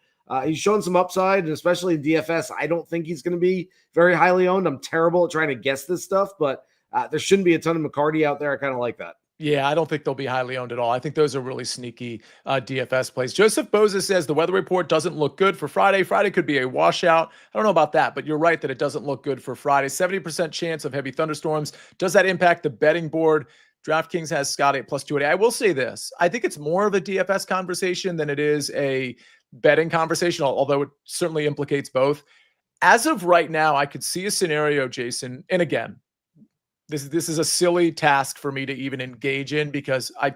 he's shown some upside, and especially in DFS. I don't think he's going to be very highly owned. I'm terrible at trying to guess this stuff, but there shouldn't be a ton of McCarty out there. I kind of like that. Yeah, I don't think they'll be highly owned at all. I think those are really sneaky DFS plays. Joseph Boza says the weather report doesn't look good for Friday. Friday could be a washout. I don't know about that, but you're right that it doesn't look good for Friday. 70% chance of heavy thunderstorms. Does that impact the betting board? DraftKings has Scottie at +280. I will say this. I think it's more of a DFS conversation than it is a betting conversation, although it certainly implicates both. As of right now, I could see a scenario, Jason, and again, this is a silly task for me to even engage in because a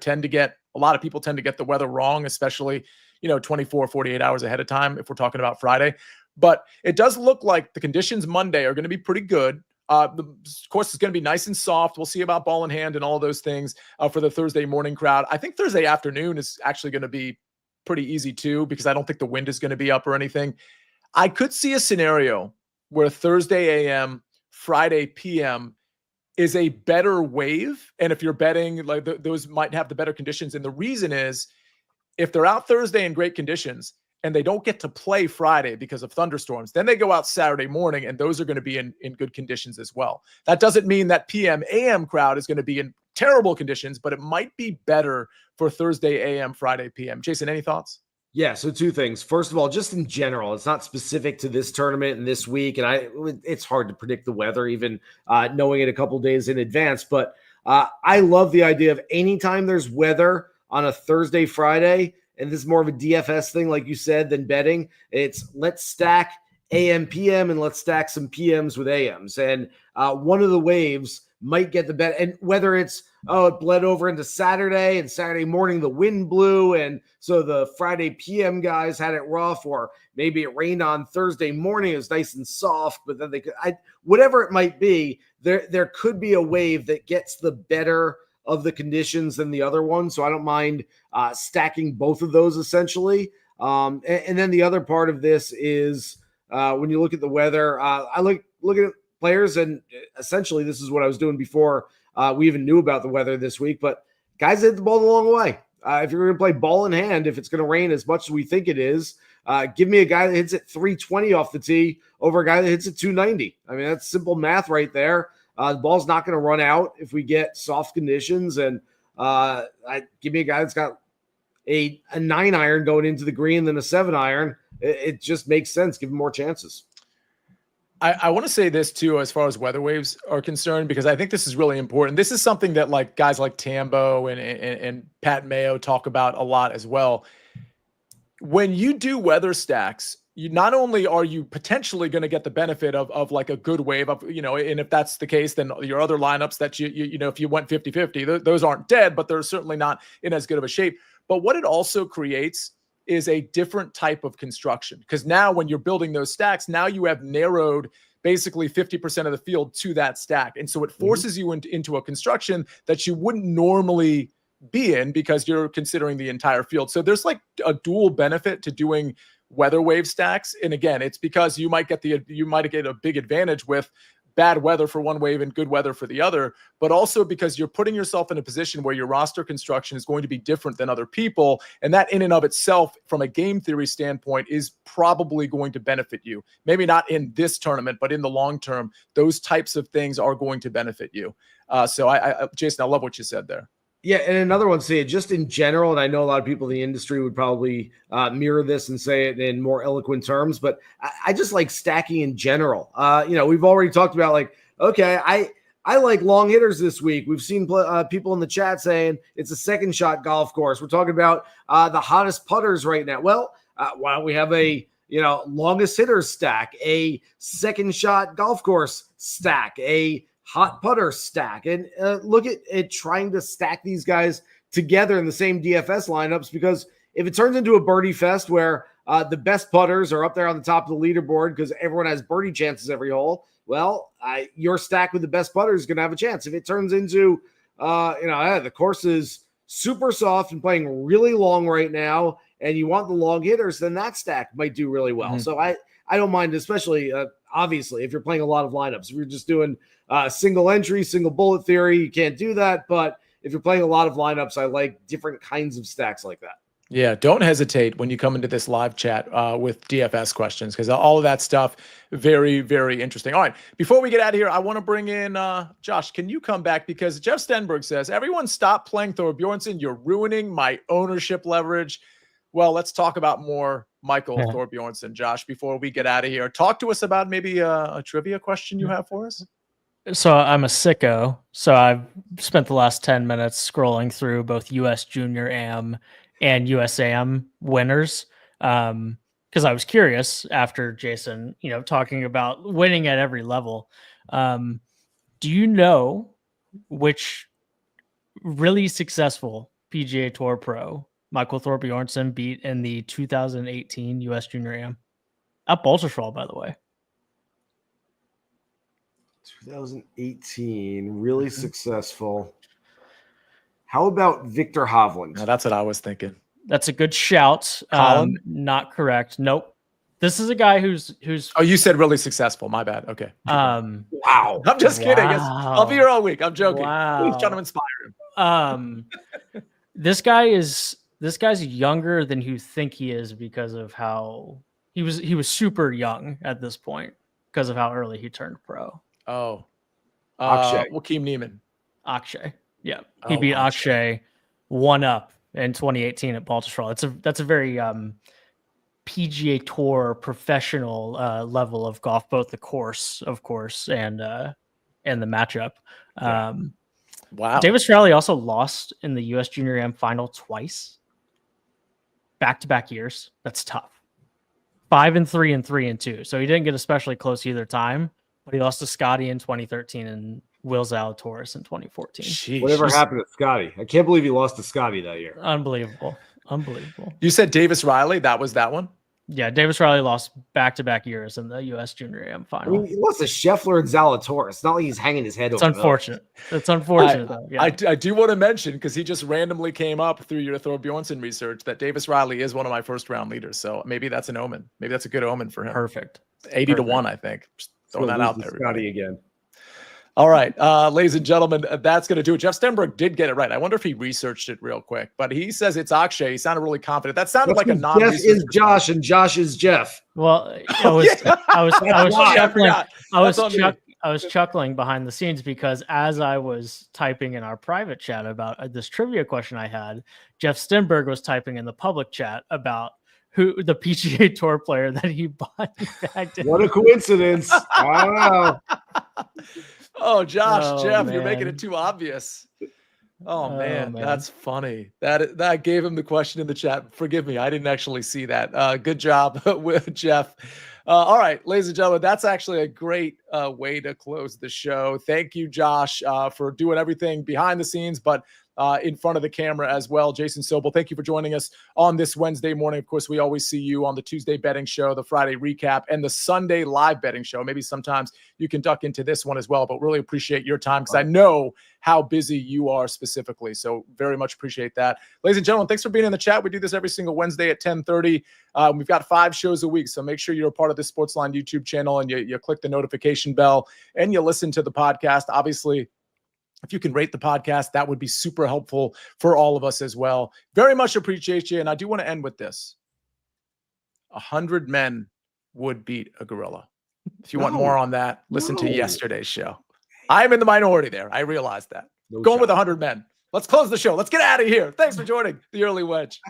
lot of people tend to get the weather wrong, especially, 24, 48 hours ahead of time if we're talking about Friday. But it does look like the conditions Monday are going to be pretty good. The course is going to be nice and soft. We'll see about ball in hand and all those things for the Thursday morning crowd. I think Thursday afternoon is actually going to be pretty easy too because I don't think the wind is going to be up or anything. I could see a scenario where Thursday AM, Friday PM is a better wave. And if you're betting, those might have the better conditions. And the reason is if they're out Thursday in great conditions and they don't get to play Friday because of thunderstorms, then they go out Saturday morning and those are going to be in good conditions as well. That doesn't mean that PM AM crowd is going to be in terrible conditions, but it might be better for Thursday AM, Friday PM. Jason, any thoughts? Yeah, so 2 things. First of all, just in general, it's not specific to this tournament and this week, and it's hard to predict the weather, even knowing it a couple days in advance. But I love the idea of anytime there's weather on a Thursday, Friday, and this is more of a DFS thing, like you said, than betting. It's let's stack AM, PM, and let's stack some PMs with AMs. And one of the waves might get the bet. And whether it's, it bled over into Saturday, and Saturday morning the wind blew, and so the Friday PM guys had it rough, or maybe it rained on Thursday morning, it was nice and soft, but then whatever it might be, there could be a wave that gets the better of the conditions than the other one. So I don't mind stacking both of those essentially. And then the other part of this is when you look at the weather, I look at players, and essentially this is what I was doing before we even knew about the weather this week, but guys hit the ball the long way. If you're going to play ball in hand, if it's going to rain as much as we think it is, give me a guy that hits it 320 off the tee over a guy that hits it 290. I mean, that's simple math right there. The ball's not going to run out if we get soft conditions, and give me a guy that's got a 9-iron going into the green than a 7-iron. It just makes sense. Give him more chances. I want to say this too, as far as weather waves are concerned, because I think this is really important. This is something that like guys like Tambo and Pat Mayo talk about a lot as well. When you do weather stacks, you not only are you potentially going to get the benefit of like a good wave of, and if that's the case, then your other lineups that if you went 50-50, those aren't dead, but they're certainly not in as good of a shape. But what it also creates is a different type of construction, because now when you're building those stacks, now you have narrowed basically 50% of the field to that stack. And so it forces you into a construction that you wouldn't normally be in, because you're considering the entire field. So there's like a dual benefit to doing weather wave stacks. And again, it's because you might get a big advantage with bad weather for one wave and good weather for the other, but also because you're putting yourself in a position where your roster construction is going to be different than other people. And that in and of itself, from a game theory standpoint, is probably going to benefit you. Maybe not in this tournament, but in the long term, those types of things are going to benefit you. So Jason, I love what you said there. Yeah, and another one, say just in general, and I know a lot of people in the industry would probably mirror this and say it in more eloquent terms, but I just like stacking in general. We've already talked about like, okay, I like long hitters this week. We've seen people in the chat saying it's a second shot golf course. We're talking about the hottest putters right now. Well, why don't we have a longest hitters stack, a second shot golf course stack, a hot putter stack, and look at it trying to stack these guys together in the same DFS lineups, because if it turns into a birdie fest where the best putters are up there on the top of the leaderboard because everyone has birdie chances every hole, well, your stack with the best putters is going to have a chance. If it turns into, the course is super soft and playing really long right now, and you want the long hitters, then that stack might do really well. So I don't mind, especially obviously if you're playing a lot of lineups. If you're just doing single entry, single bullet theory, you can't do that. But if you're playing a lot of lineups, I like different kinds of stacks like that. Yeah, don't hesitate when you come into this live chat with DFS questions, because all of that stuff, very, very interesting. All right, before we get out of here, I want to bring in Josh. Can you come back? Because Jeff Stenberg says, everyone stop playing Thor Bjornsson. You're ruining my ownership leverage. Well, let's talk about more Michael Thor Bjornsson, Josh, before we get out of here. Talk to us about maybe a trivia question you have for us. So I'm a sicko. So I've spent the last 10 minutes scrolling through both US Junior Am and USAM winners. Because I was curious after Jason, talking about winning at every level. Do you know which really successful PGA Tour pro Michael Thor Bjornsson beat in the 2018 US Junior Am? At Baltusrol, by the way. 2018, really successful. How about Victor Hovland? No, that's what I was thinking. That's a good shout. Colin? Not correct. Nope. This is a guy who's. Oh, you said really successful. My bad. Okay. Wow. I'm just kidding. I'll be here all week. I'm joking. Wow. Please try to inspire him. This guy's younger than you think he is because of how he was super young at this point because of how early he turned pro. Oh, Akshay. Joaquin Neiman. Akshay. Yeah. He beat Akshay 1-up in 2018 at Baltusrol. That's a very PGA Tour professional level of golf, both the course, of course, and the matchup. Wow. Davis Riley also lost in the US Junior Am final twice. Back-to-back years. That's tough. 5-3 and 3-2. So he didn't get especially close either time, but he lost to Scottie in 2013 and Will Zalatoris in 2014. Sheesh. Whatever happened to Scottie? I can't believe he lost to Scottie that year. Unbelievable. You said Davis Riley. That was that one? Yeah, Davis Riley lost back-to-back years in the U.S. Junior AM final. I mean, he lost to Scheffler and Zalatoris. It's not like he's hanging his head It's over unfortunate. It's unfortunate. Though. Yeah. I do want to mention, because he just randomly came up through your Thor Bjornsson research, that Davis Riley is one of my first-round leaders. So maybe that's an omen. Maybe that's a good omen for him. Perfect. 80 to 1, I think. Just throwing that out there. Scottie again. All right, ladies and gentlemen, that's going to do it. Jeff Stenberg did get it right. I wonder if he researched it real quick, but he says it's Akshay. He sounded really confident. That sounded like a non-research. Jeff is Josh, and Josh is Jeff. Well, I was chuckling behind the scenes because as I was typing in our private chat about this trivia question I had, Jeff Stenberg was typing in the public chat about who the PGA Tour player that he bought. What a coincidence! Wow. Oh, Josh, Jeff, man. You're making it too obvious. Oh man, that's funny. That gave him the question in the chat. Forgive me, I didn't actually see that. Good job with Jeff. All right, ladies and gentlemen, that's actually a great way to close the show. Thank you, Josh, for doing everything behind the scenes, but in front of the camera as well. Jason Sobel, thank you for joining us on this Wednesday morning. Of course, we always see you on the Tuesday betting show, the Friday recap, and the Sunday live betting show. Maybe sometimes you can duck into this one as well, but really appreciate your time because I know how busy you are specifically. So very much appreciate that. Ladies and gentlemen, thanks for being in the chat. We do this every single Wednesday at 10:30. We've got 5 shows a week, so make sure you're a part of the SportsLine YouTube channel and you click the notification bell and you listen to the podcast. Obviously, if you can rate the podcast, that would be super helpful for all of us as well. Very much appreciate you. And I do want to end with this. 100 men would beat a gorilla. If you want more on that, listen to yesterday's show. I'm in the minority there. I realize that. Going with 100 men. Let's close the show. Let's get out of here. Thanks for joining the Early Wedge.